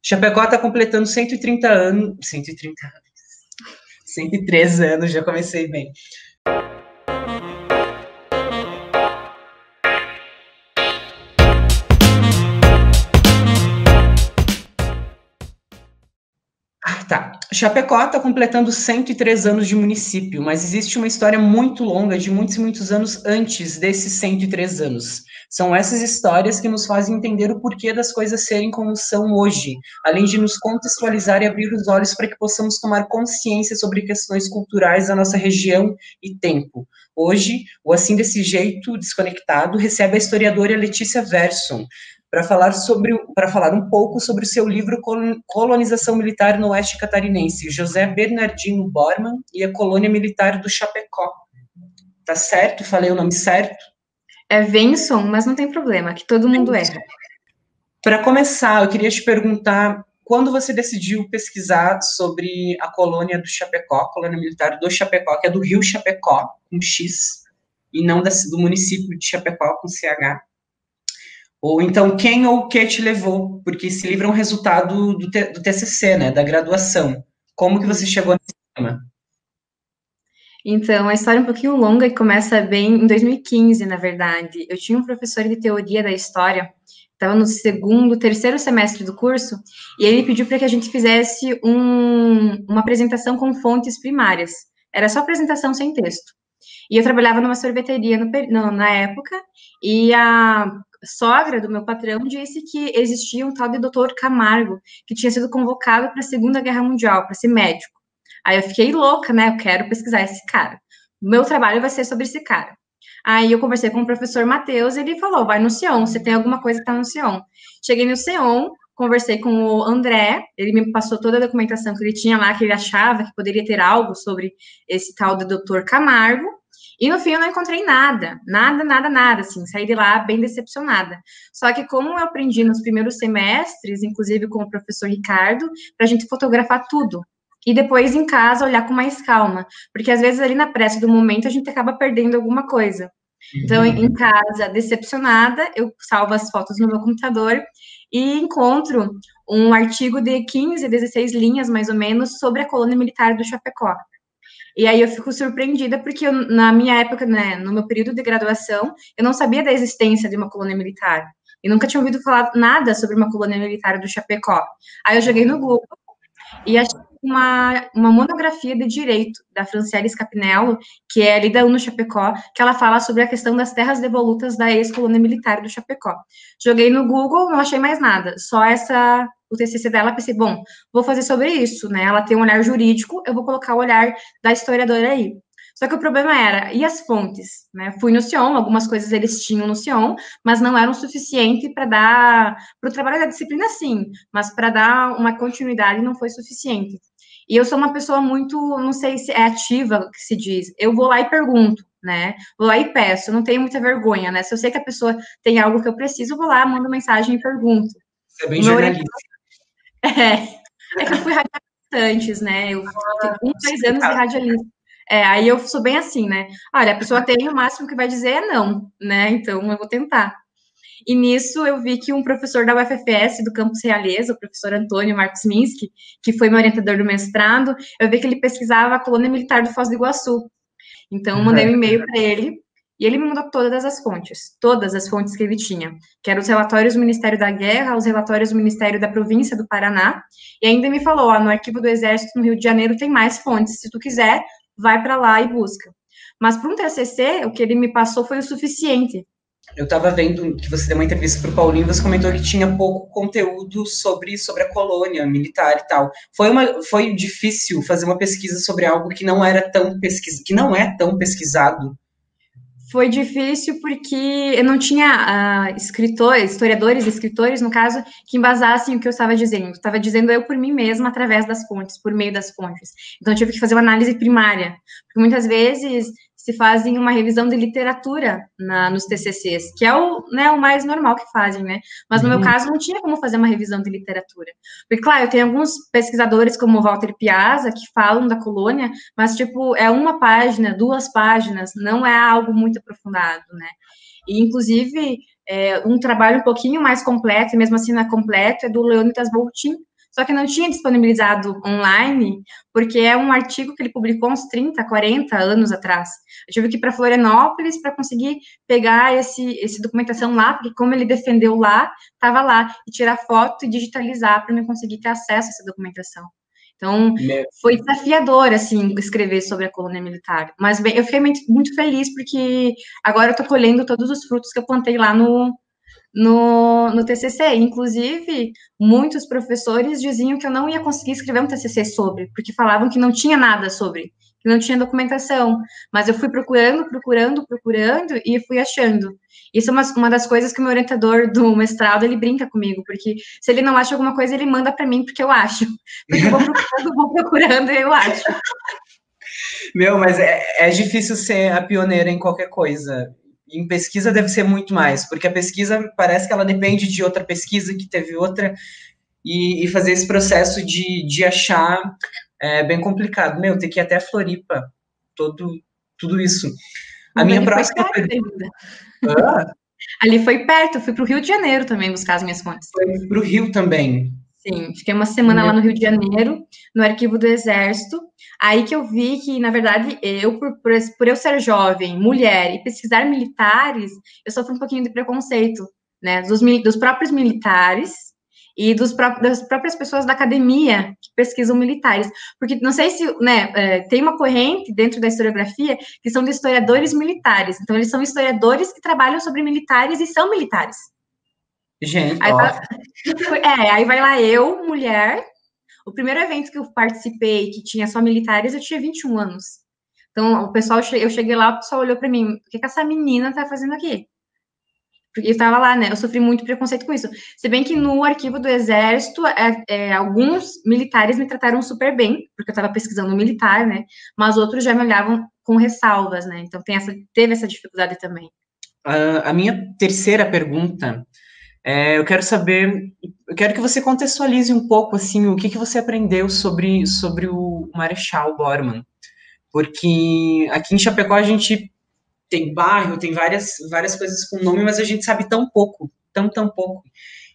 Chapecó está completando 130 anos, 130 anos, 103 anos, já comecei bem. Tá. Chapecó está completando 103 anos de município, mas existe uma história muito longa, de muitos e muitos anos antes desses 103 anos. São essas histórias que nos fazem entender o porquê das coisas serem como são hoje, além de nos contextualizar e abrir os olhos para que possamos tomar consciência sobre questões culturais da nossa região e tempo. Hoje, o Assim Desse Jeito Desconectado recebe a historiadora Letícia Verson, para falar um pouco sobre o seu livro Colonização Militar no Oeste Catarinense, José Bernardino Bormann e a Colônia Militar do Chapecó. Tá certo? Falei o nome certo? É Venson, mas não tem problema, que todo mundo erra. Para começar, eu queria te perguntar, quando você decidiu pesquisar sobre a colônia do Chapecó, colônia militar do Chapecó, que é do Rio Chapecó, com X, e não do município de Chapecó, com CH, ou então, quem ou o que te levou? Porque esse livro é um resultado do TCC, né, da graduação. Como que você chegou nesse tema? Então, a história é um pouquinho longa e começa bem em 2015, na verdade. Eu tinha um professor de teoria da história, estava no terceiro semestre do curso, e ele pediu para que a gente fizesse uma apresentação com fontes primárias. Era só apresentação sem texto. E eu trabalhava numa sorveteria na época, e a sogra do meu patrão disse que existia um tal de Dr. Camargo, que tinha sido convocado para a Segunda Guerra Mundial, para ser médico. Aí eu fiquei louca, né? Eu quero pesquisar esse cara. O meu trabalho vai ser sobre esse cara. Aí eu conversei com o professor Matheus e ele falou, vai no Sion, você tem alguma coisa que tá no Sion. Cheguei no Sion, conversei com o André, ele me passou toda a documentação que ele tinha lá, que ele achava que poderia ter algo sobre esse tal de Dr. Camargo, e no fim eu não encontrei nada, assim, saí de lá bem decepcionada. Só que como eu aprendi nos primeiros semestres, inclusive com o professor Ricardo, para a gente fotografar tudo, e depois em casa olhar com mais calma, porque às vezes ali na pressa do momento a gente acaba perdendo alguma coisa. Então, em casa, decepcionada, eu salvo as fotos no meu computador e encontro um artigo de 15, 16 linhas, mais ou menos, sobre a colônia militar do Chapecó. E aí eu fico surpreendida, porque na minha época, né, no meu período de graduação, eu não sabia da existência de uma colônia militar. Eu nunca tinha ouvido falar nada sobre uma colônia militar do Chapecó. Aí eu joguei no Google e achei uma monografia de direito da Franciele Scapinello, que é ali da UNO Chapecó, que ela fala sobre a questão das terras devolutas da ex-colônia militar do Chapecó. Joguei no Google, não achei mais nada, só o TCC dela, pensei, bom, vou fazer sobre isso, né? Ela tem um olhar jurídico, eu vou colocar o olhar da historiadora aí. Só que o problema era, e as fontes? Né? Fui no Sion, algumas coisas eles tinham no Sion, mas não eram suficiente para dar, para o trabalho da disciplina, sim, mas para dar uma continuidade não foi suficiente. E eu sou uma pessoa muito, não sei se é ativa, que se diz, eu vou lá e pergunto, né? Vou lá e peço, eu não tenho muita vergonha, né? Se eu sei que a pessoa tem algo que eu preciso, eu vou lá, mando mensagem e pergunto. Você é bem jornalista. É que eu fui radialista antes, né? Eu fiquei 2 anos de radialista. Aí eu sou bem assim, né? Olha, a pessoa tem o máximo que vai dizer é não, né? Então eu vou tentar. E nisso eu vi que um professor da UFFS, do campus Realeza, o professor Antônio Marcos Minsky, que foi meu orientador do mestrado, eu vi que ele pesquisava a colônia militar do Foz do Iguaçu. Então eu mandei um e-mail para ele, e ele me mandou todas as fontes que ele tinha, que eram os relatórios do Ministério da Guerra, os relatórios do Ministério da Província do Paraná, e ainda me falou, no arquivo do Exército no Rio de Janeiro tem mais fontes, se tu quiser, vai para lá e busca. Mas para um TCC, o que ele me passou foi o suficiente. Eu estava vendo que você deu uma entrevista para o Paulinho, você comentou que tinha pouco conteúdo sobre a colônia militar e tal. Foi difícil fazer uma pesquisa sobre algo que não era tão que não é tão pesquisado? Foi difícil porque eu não tinha historiadores, escritores, no caso, que embasassem o que eu estava dizendo. Eu estava dizendo eu por mim mesma, através das fontes, por meio das fontes. Então, eu tive que fazer uma análise primária. Porque muitas vezes se fazem uma revisão de literatura nos TCCs, que é o mais normal que fazem, né? Mas no meu caso não tinha como fazer uma revisão de literatura. Porque, claro, eu tenho alguns pesquisadores como o Walter Piazza que falam da colônia, mas, tipo, é uma página, 2 páginas, não é algo muito aprofundado, né? E, inclusive, um trabalho um pouquinho mais completo, e mesmo assim não é completo, é do Leônidas Boltin, só que não tinha disponibilizado online, porque é um artigo que ele publicou uns 30, 40 anos atrás. Eu tive que ir para Florianópolis para conseguir pegar esse documentação lá, porque como ele defendeu lá, estava lá, e tirar foto e digitalizar para eu conseguir ter acesso a essa documentação. Então, foi desafiador, assim, escrever sobre a colônia militar. Mas, bem, eu fiquei muito feliz, porque agora eu estou colhendo todos os frutos que eu plantei lá no TCC. Inclusive, muitos professores diziam que eu não ia conseguir escrever um TCC sobre, porque falavam que não tinha nada sobre, que não tinha documentação. Mas eu fui procurando e fui achando. Isso é uma das coisas que o meu orientador do mestrado, ele brinca comigo, porque se ele não acha alguma coisa, ele manda para mim, porque eu acho. Porque eu vou procurando e eu acho. Mas é difícil ser a pioneira em qualquer coisa. Em pesquisa deve ser muito mais, porque a pesquisa parece que ela depende de outra pesquisa que teve outra, e fazer esse processo de achar é bem complicado. Ter que ir até a Floripa, tudo isso. A minha próxima pergunta. Ali foi perto, eu fui para o Rio de Janeiro também buscar as minhas fontes. Foi para o Rio também. Sim, fiquei uma semana lá no Rio de Janeiro, no Arquivo do Exército. Aí que eu vi que, na verdade, por eu ser jovem, mulher e pesquisar militares, eu sofri um pouquinho de preconceito, né, dos próprios militares e das próprias pessoas da academia que pesquisam militares. Porque, não sei se, né, tem uma corrente dentro da historiografia que são de historiadores militares. Então, eles são historiadores que trabalham sobre militares e são militares. Gente, aí vai lá eu, mulher. O primeiro evento que eu participei, que tinha só militares, eu tinha 21 anos. Então, eu cheguei lá, o pessoal olhou para mim, o que essa menina tá fazendo aqui? Porque eu estava lá, né? Eu sofri muito preconceito com isso. Se bem que no arquivo do Exército, alguns militares me trataram super bem, porque eu estava pesquisando militar, né? Mas outros já me olhavam com ressalvas, né? Então, teve essa dificuldade também. A minha terceira pergunta, eu quero que você contextualize um pouco, assim, o que você aprendeu sobre o Marechal Bormann, porque aqui em Chapecó a gente tem bairro, tem várias coisas com nome, mas a gente sabe tão pouco, tão pouco.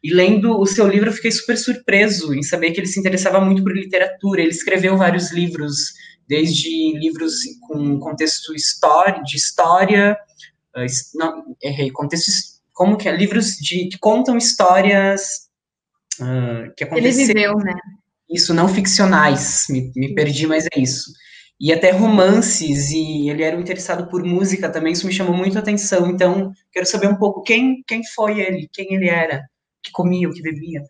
E lendo o seu livro, eu fiquei super surpreso em saber que ele se interessava muito por literatura. Ele escreveu vários livros, desde livros com contexto de história, não, errei, contexto, como que é? Livros que contam histórias que aconteceram. Ele viveu, né? Isso, não ficcionais, me perdi, mas é isso. E até romances, e ele era interessado por música também, isso me chamou muito a atenção. Então, quero saber um pouco quem foi ele, quem ele era, o que comia, o que bebia.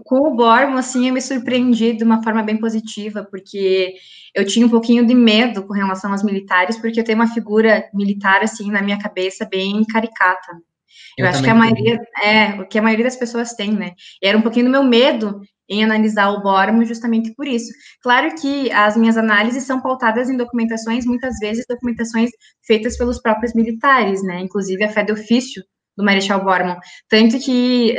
Com o Bormann, assim, eu me surpreendi de uma forma bem positiva, porque eu tinha um pouquinho de medo com relação aos militares, porque eu tenho uma figura militar, assim, na minha cabeça, bem caricata. Eu acho que o que a maioria das pessoas tem, né? E era um pouquinho do meu medo em analisar o Bormann justamente por isso. Claro que as minhas análises são pautadas em documentações, muitas vezes documentações feitas pelos próprios militares, né? Inclusive a fé de ofício do Marechal Bormann. Tanto que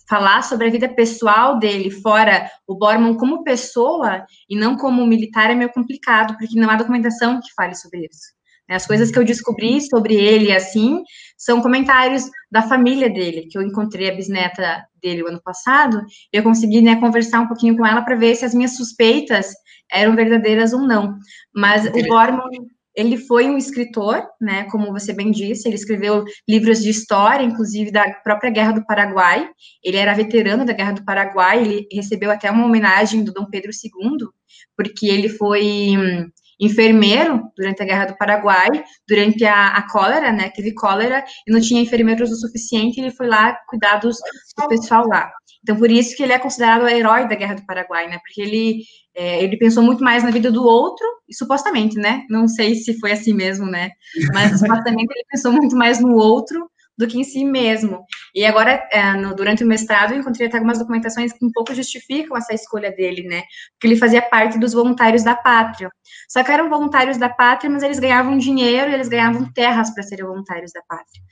falar sobre a vida pessoal dele, fora o Bormann como pessoa e não como militar, é meio complicado, porque não há documentação que fale sobre isso. As coisas que eu descobri sobre ele, assim, são comentários da família dele, que eu encontrei a bisneta dele o ano passado, e eu consegui, né, conversar um pouquinho com ela para ver se as minhas suspeitas eram verdadeiras ou não. Mas o Bormann, ele foi um escritor, né, como você bem disse, ele escreveu livros de história, inclusive da própria Guerra do Paraguai, ele era veterano da Guerra do Paraguai, ele recebeu até uma homenagem do Dom Pedro II, porque ele foi enfermeiro durante a Guerra do Paraguai, durante a cólera, né, teve cólera, e não tinha enfermeiros o suficiente, e ele foi lá cuidar do pessoal lá. Então, por isso que ele é considerado o herói da Guerra do Paraguai, né, porque ele pensou muito mais na vida do outro, e supostamente, né, não sei se foi assim mesmo, né, mas supostamente ele pensou muito mais no outro do que em si mesmo. E agora, durante o mestrado, eu encontrei até algumas documentações que um pouco justificam essa escolha dele, né? Porque ele fazia parte dos voluntários da pátria. Só que eram voluntários da pátria, mas eles ganhavam dinheiro e eles ganhavam terras para serem voluntários da pátria.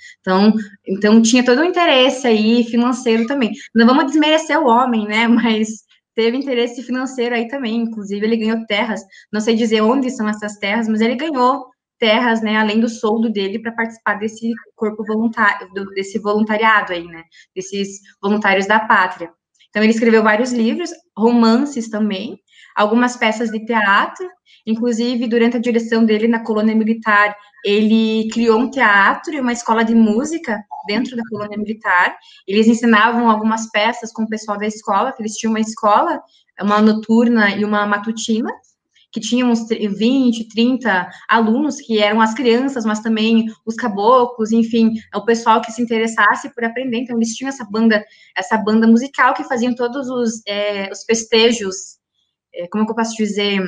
Então tinha todo um interesse aí financeiro também. Não vamos desmerecer o homem, né? Mas teve interesse financeiro aí também. Inclusive, ele ganhou terras. Não sei dizer onde são essas terras, mas ele ganhou terras, né, além do soldo dele, para participar desse corpo voluntário, desse voluntariado aí, né, desses voluntários da pátria. Então, ele escreveu vários livros, romances também, algumas peças de teatro, inclusive, durante a direção dele na colônia militar, ele criou um teatro e uma escola de música dentro da colônia militar. Eles ensinavam algumas peças com o pessoal da escola, que eles tinham uma escola, uma noturna e uma matutina, que tinham uns 20, 30 alunos, que eram as crianças, mas também os caboclos, enfim, o pessoal que se interessasse por aprender. Então, eles tinham essa banda musical que faziam todos os festejos, como que eu posso dizer,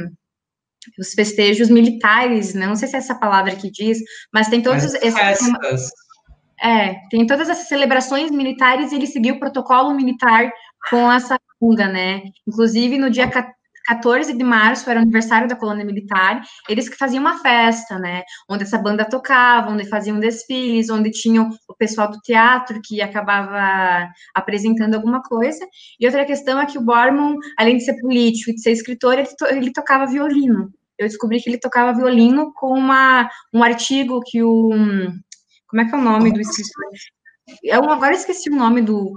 os festejos militares, né? Não sei se é essa palavra que diz, mas tem todos festas. Tem todas essas celebrações militares e ele seguiu o protocolo militar com essa banda, né? Inclusive, no dia 14 de março, era o aniversário da colônia militar, eles que faziam uma festa, né? Onde essa banda tocava, onde faziam desfiles, onde tinham o pessoal do teatro que acabava apresentando alguma coisa. E outra questão é que o Bormann, além de ser político e de ser escritor, ele tocava violino. Eu descobri que ele tocava violino com um artigo que o... Como é que é o nome do escritor? Agora eu esqueci o nome do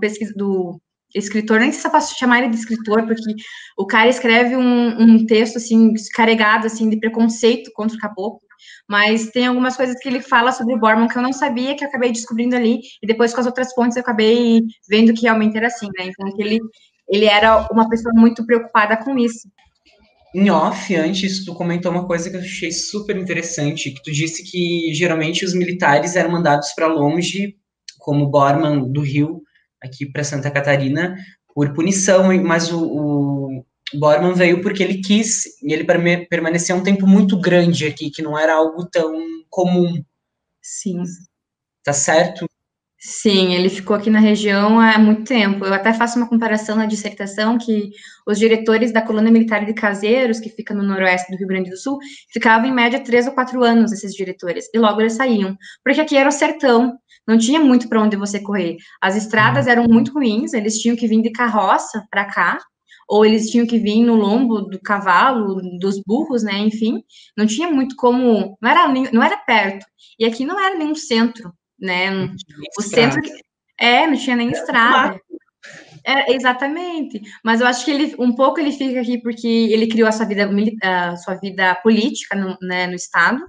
escritor, nem sei se eu posso chamar ele de escritor, porque o cara escreve um texto, assim, carregado, assim, de preconceito contra o caboclo, mas tem algumas coisas que ele fala sobre o Bormann que eu não sabia, que eu acabei descobrindo ali, e depois com as outras fontes eu acabei vendo que realmente era assim, né? Então, que ele era uma pessoa muito preocupada com isso. Em off, antes, tu comentou uma coisa que eu achei super interessante, que tu disse que geralmente os militares eram mandados para longe, como Bormann do Rio, aqui para Santa Catarina, por punição, mas o Bormann veio porque ele quis, e ele permaneceu um tempo muito grande aqui, que não era algo tão comum. Sim. Tá certo? Sim, ele ficou aqui na região há muito tempo. Eu até faço uma comparação na dissertação que os diretores da colônia militar de Caseiros, que fica no noroeste do Rio Grande do Sul, ficavam em média 3 ou 4 anos, esses diretores, e logo eles saíam. Porque aqui era o sertão, não tinha muito para onde você correr. As estradas eram muito ruins, eles tinham que vir de carroça para cá, ou eles tinham que vir no lombo do cavalo, dos burros, né? Enfim, não tinha muito como, não era perto. E aqui não era nenhum centro, né? O centro não tinha nem estrada. Exatamente. Mas eu acho que ele fica aqui porque ele criou a sua vida política no estado,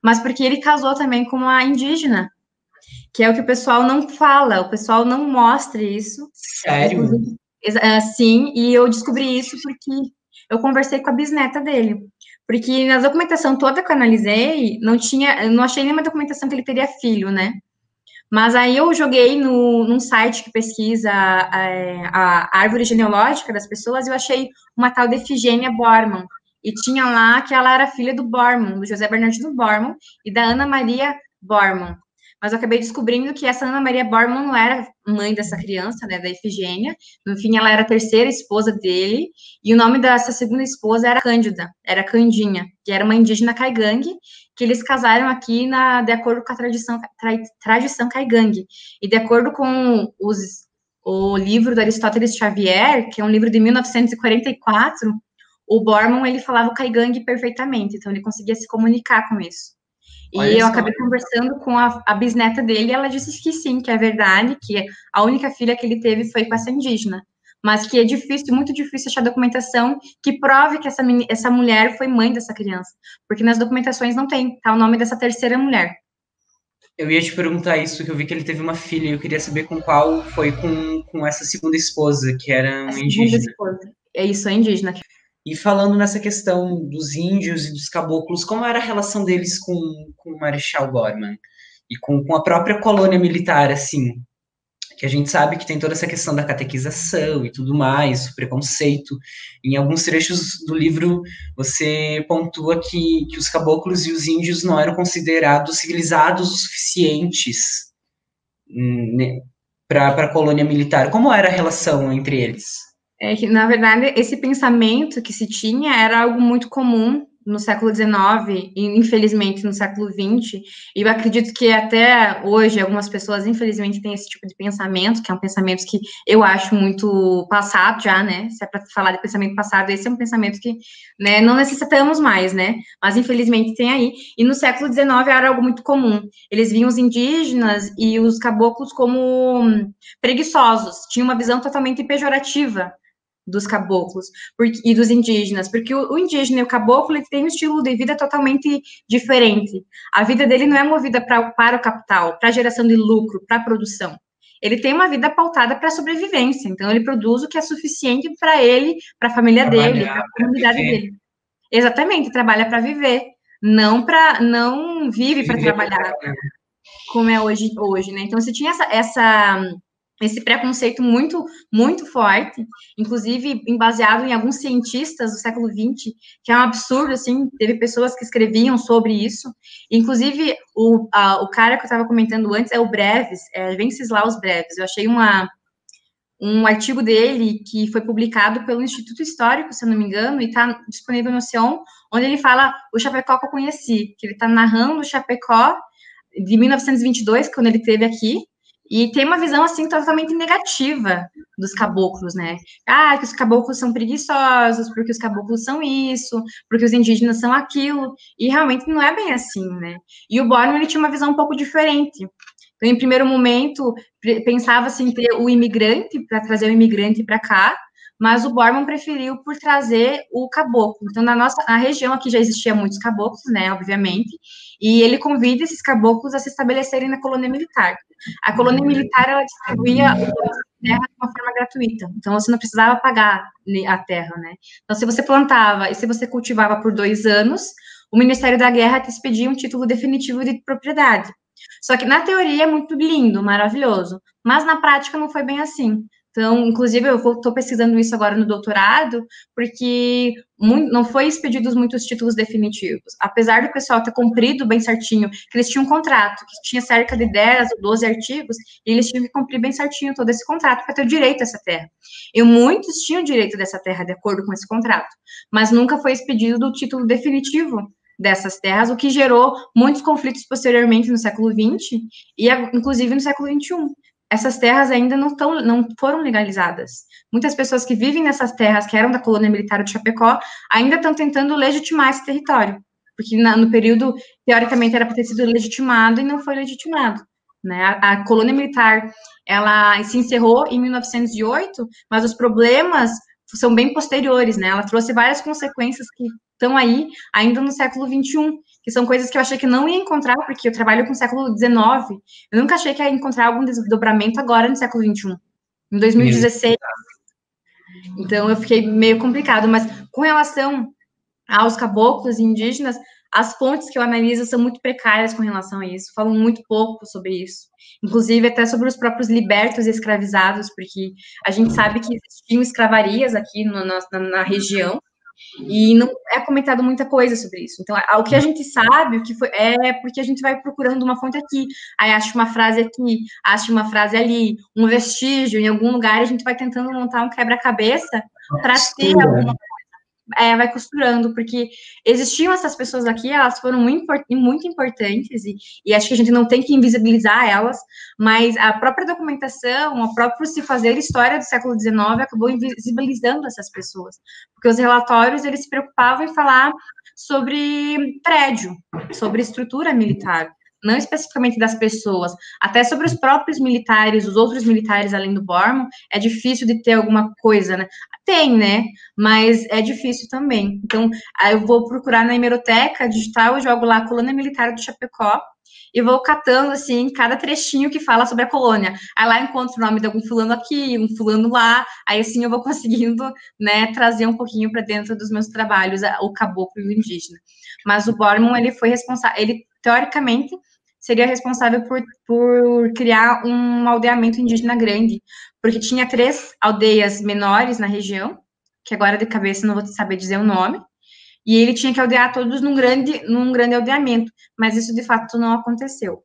mas porque ele casou também com uma indígena, que é o que o pessoal não fala, o pessoal não mostra isso. Sério? Sim, e eu descobri isso porque eu conversei com a bisneta dele. Porque na documentação toda que eu analisei, eu não achei nenhuma documentação que ele teria filho, né? Mas aí eu joguei num site que pesquisa a árvore genealógica das pessoas e eu achei uma tal de Efigênia Bormann. E tinha lá que ela era filha do Bormann, do José Bernardino Bormann e da Ana Maria Bormann. Mas eu acabei descobrindo que essa Ana Maria Bormann não era mãe dessa criança, né, da Efigênia. No fim, ela era a terceira esposa dele, e o nome dessa segunda esposa era Cândida, era Candinha, que era uma indígena caigangue, que eles casaram aqui de acordo com a tradição caigangue. E de acordo com o livro do Aristóteles Xavier, que é um livro de 1944, o Bormann, ele falava o caigangue perfeitamente, então ele conseguia se comunicar com isso. E eu acabei conversando com a bisneta dele, e ela disse que sim, que é verdade, que a única filha que ele teve foi com essa indígena, mas que é difícil, muito difícil achar documentação que prove que essa mulher foi mãe dessa criança, porque nas documentações não tem, tá o nome dessa terceira mulher. Eu ia te perguntar isso, que eu vi que ele teve uma filha, e eu queria saber com qual foi com essa segunda esposa, que era uma indígena. É isso, é indígena. E falando nessa questão dos índios e dos caboclos, como era a relação deles com o Marechal Bormann? E com a própria colônia militar, assim? Que a gente sabe que tem toda essa questão da catequização e tudo mais, o preconceito. Em alguns trechos do livro, você pontua que os caboclos e os índios não eram considerados civilizados o suficientes para a colônia militar. Como era a relação entre eles? É que, na verdade, esse pensamento que se tinha era algo muito comum no século XIX e, infelizmente, no século XX, e eu acredito que até hoje algumas pessoas, infelizmente, têm esse tipo de pensamento, que é um pensamento que eu acho muito passado já, né? Se é para falar de pensamento passado, esse é um pensamento que, né, não necessitamos mais, né? Mas, infelizmente, tem aí. E no século XIX era algo muito comum. Eles viam os indígenas e os caboclos como preguiçosos, tinham uma visão totalmente pejorativa dos caboclos e dos indígenas, porque o indígena e o caboclo ele tem um estilo de vida totalmente diferente. A vida dele não é movida para o capital, para geração de lucro, para produção. Ele tem uma vida pautada para sobrevivência, então ele produz o que é suficiente para ele, para a família dele, para a comunidade dele. Exatamente, trabalha para viver, não vive para trabalhar, como é hoje, né? Então, você tinha esse preconceito muito forte, inclusive baseado em alguns cientistas do século XX, que é um absurdo, assim, teve pessoas que escreviam sobre isso, inclusive o cara que eu estava comentando antes é o Breves, Wenceslaus Breves, eu achei um artigo dele que foi publicado pelo Instituto Histórico, se eu não me engano, e está disponível no Sion, onde ele fala o Chapecó que eu conheci, que ele está narrando o Chapecó de 1922, quando ele esteve aqui, e tem uma visão, assim, totalmente negativa dos caboclos, né? Ah, que os caboclos são preguiçosos, porque os caboclos são isso, porque os indígenas são aquilo, e realmente não é bem assim, né? E o Borman, ele tinha uma visão um pouco diferente. Então, em primeiro momento, pensava-se em ter o imigrante, para trazer o imigrante para cá, mas o Borman preferiu por trazer o caboclo. Então, na região aqui já existia muitos caboclos, né, obviamente, e ele convida esses caboclos a se estabelecerem na colônia militar. A colônia militar, ela distribuía a terra de uma forma gratuita, então você não precisava pagar a terra, né? Então, se você plantava e se você cultivava por 2 anos, o Ministério da Guerra te expedia um título definitivo de propriedade. Só que na teoria é muito lindo, maravilhoso, mas na prática não foi bem assim. Então, inclusive, eu estou pesquisando isso agora no doutorado, porque não foi expedidos muitos títulos definitivos. Apesar do pessoal ter cumprido bem certinho, que eles tinham um contrato, que tinha cerca de 10 ou 12 artigos, e eles tinham que cumprir bem certinho todo esse contrato para ter o direito a essa terra. E muitos tinham direito dessa terra de acordo com esse contrato, mas nunca foi expedido o título definitivo dessas terras, o que gerou muitos conflitos posteriormente no século XX e, inclusive, no século XXI. Essas terras ainda não foram legalizadas. Muitas pessoas que vivem nessas terras, que eram da colônia militar de Chapecó, ainda estão tentando legitimar esse território, porque no período, teoricamente, era para ter sido legitimado e não foi legitimado. Né? A colônia militar, ela se encerrou em 1908, mas os problemas são bem posteriores, né? Ela trouxe várias consequências que estão aí ainda no século XXI, que são coisas que eu achei que não ia encontrar, porque eu trabalho com o século XIX, eu nunca achei que ia encontrar algum desdobramento agora no século XXI, em 2016. Então, eu fiquei meio complicado, mas com relação aos caboclos e indígenas, as fontes que eu analiso são muito precárias com relação a isso, falam muito pouco sobre isso, inclusive até sobre os próprios libertos e escravizados, porque a gente sabe que existiam escravarias aqui na região, e não é comentado muita coisa sobre isso. Então, o que a gente sabe, o que foi, é porque a gente vai procurando uma fonte aqui, aí acha uma frase aqui, acha uma frase ali, um vestígio em algum lugar, a gente vai tentando montar um quebra-cabeça para ter alguma vai costurando, porque existiam essas pessoas aqui, elas foram muito importantes, e acho que a gente não tem que invisibilizar elas, mas a própria documentação, o próprio se fazer história do século XIX acabou invisibilizando essas pessoas, porque os relatórios, eles se preocupavam em falar sobre prédio, sobre estrutura militar, não especificamente das pessoas, até sobre os próprios militares, os outros militares além do Borman, é difícil de ter alguma coisa, né? Tem, né? Mas é difícil também. Então, aí eu vou procurar na hemeroteca digital, eu jogo lá a colônia militar do Chapecó, e vou catando, assim, cada trechinho que fala sobre a colônia. Aí lá encontro o nome de algum fulano aqui, um fulano lá, aí assim eu vou conseguindo, né, trazer um pouquinho para dentro dos meus trabalhos o caboclo e o indígena. Mas o Borman, ele foi responsável, ele, teoricamente, seria responsável por criar um aldeamento indígena grande, porque tinha 3 aldeias menores na região, que agora de cabeça não vou saber dizer o nome, e ele tinha que aldear todos num grande aldeamento, mas isso de fato não aconteceu.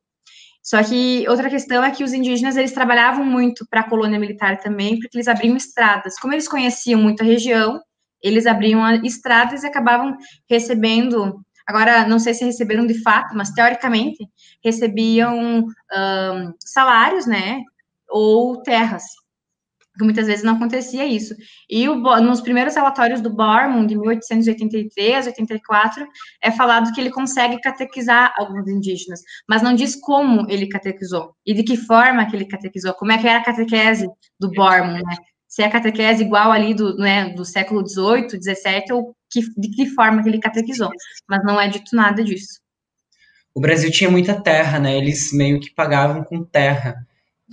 Só que outra questão é que os indígenas, eles trabalhavam muito para a colônia militar também, porque eles abriam estradas. Como eles conheciam muito a região, eles abriam estradas e acabavam recebendo, agora não sei se receberam de fato, mas teoricamente recebiam salários, né, ou terras, porque muitas vezes não acontecia isso. E nos primeiros relatórios do Borman, de 1883, 84, é falado que ele consegue catequizar alguns indígenas, mas não diz como ele catequizou, e de que forma que ele catequizou, como é que era a catequese do Borman, né? Se é a catequese igual ali do século XVIII, XVII, ou de que forma que ele catequizou, mas não é dito nada disso. O Brasil tinha muita terra, né? Eles meio que pagavam com terra.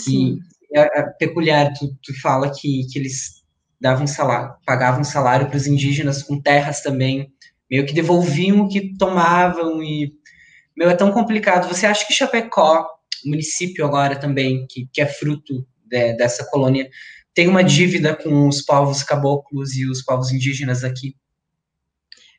Sim. E é peculiar, tu fala que eles davam salário, pagavam salário para os indígenas com terras também, meio que devolviam o que tomavam e, meu, é tão complicado. Você acha que Chapecó, município agora também, que é fruto dessa colônia, tem uma dívida com os povos caboclos e os povos indígenas aqui?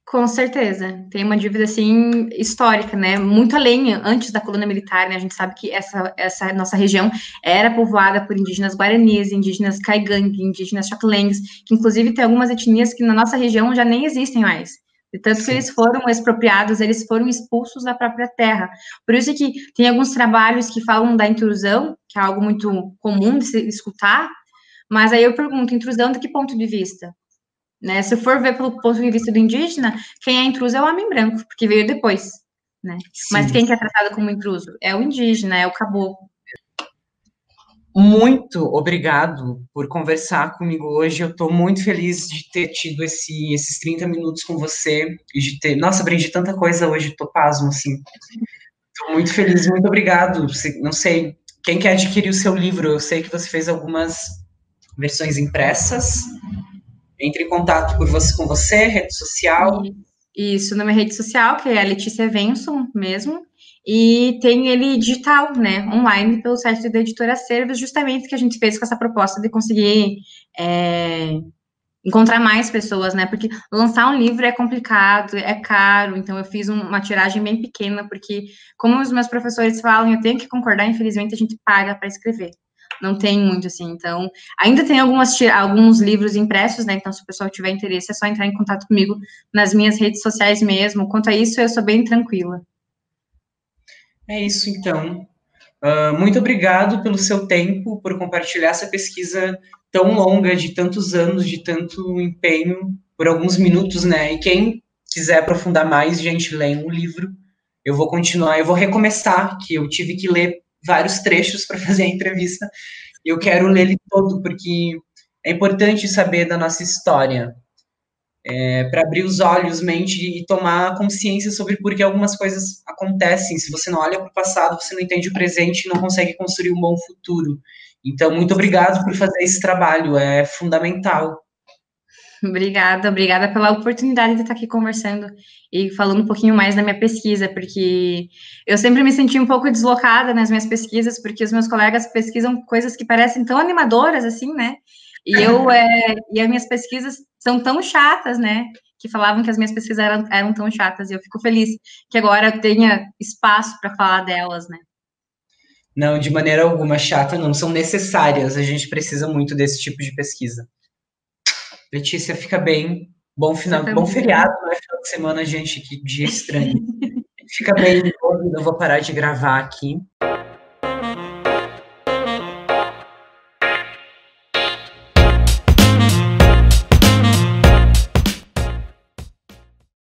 Com certeza, tem uma dívida, assim, histórica, né, muito além, antes da colônia militar, né, a gente sabe que essa nossa região era povoada por indígenas guaranis, indígenas caigangue, indígenas choclengues, que inclusive tem algumas etnias que na nossa região já nem existem mais, de tanto Sim. que eles foram expropriados, eles foram expulsos da própria terra, por isso que tem alguns trabalhos que falam da intrusão, que é algo muito comum de se escutar, mas aí eu pergunto, intrusão de que ponto de vista? Né? Se for ver pelo ponto de vista do indígena, quem é intruso é o homem branco, porque veio depois, né? Mas quem que é tratado como intruso? É o indígena, é o caboclo. Muito obrigado por conversar comigo hoje. Eu estou muito feliz de ter tido esses 30 minutos com você e de ter... Nossa, aprendi tanta coisa hoje, estou pasmo, assim. Estou muito feliz, muito obrigado. Não sei, quem quer adquirir o seu livro? Eu sei que você fez algumas versões impressas. Entre em contato com você, rede social. Isso, na minha rede social, que é a Letícia Venson mesmo, e tem ele digital, né, online, pelo site da Editora Servos, justamente que a gente fez com essa proposta de conseguir encontrar mais pessoas, né, porque lançar um livro é complicado, é caro, então eu fiz uma tiragem bem pequena, porque como os meus professores falam, eu tenho que concordar, infelizmente a gente paga para escrever. Não tem muito, assim, então, ainda tem alguns livros impressos, né, então se o pessoal tiver interesse, é só entrar em contato comigo nas minhas redes sociais mesmo, quanto a isso, eu sou bem tranquila. É isso, então. Muito obrigado pelo seu tempo, por compartilhar essa pesquisa tão longa, de tantos anos, de tanto empenho, por alguns minutos, né, e quem quiser aprofundar mais, gente, leia um livro. Eu vou continuar, eu vou recomeçar, que eu tive que ler vários trechos para fazer a entrevista, e eu quero ler ele todo, porque é importante saber da nossa história, para abrir os olhos, mente e tomar consciência sobre por que algumas coisas acontecem. Se você não olha para o passado, você não entende o presente e não consegue construir um bom futuro. Então, muito obrigado por fazer esse trabalho, é fundamental. Obrigada pela oportunidade de estar aqui conversando e falando um pouquinho mais da minha pesquisa, porque eu sempre me senti um pouco deslocada nas minhas pesquisas, porque os meus colegas pesquisam coisas que parecem tão animadoras, assim, né? E as minhas pesquisas são tão chatas, né? Que falavam que as minhas pesquisas eram tão chatas, e eu fico feliz que agora eu tenha espaço para falar delas, né? Não, de maneira alguma chata, não. São necessárias, a gente precisa muito desse tipo de pesquisa. Letícia, fica bem. Bom feriado, né? Final de semana, gente, que dia estranho. Fica bem, eu vou parar de gravar aqui.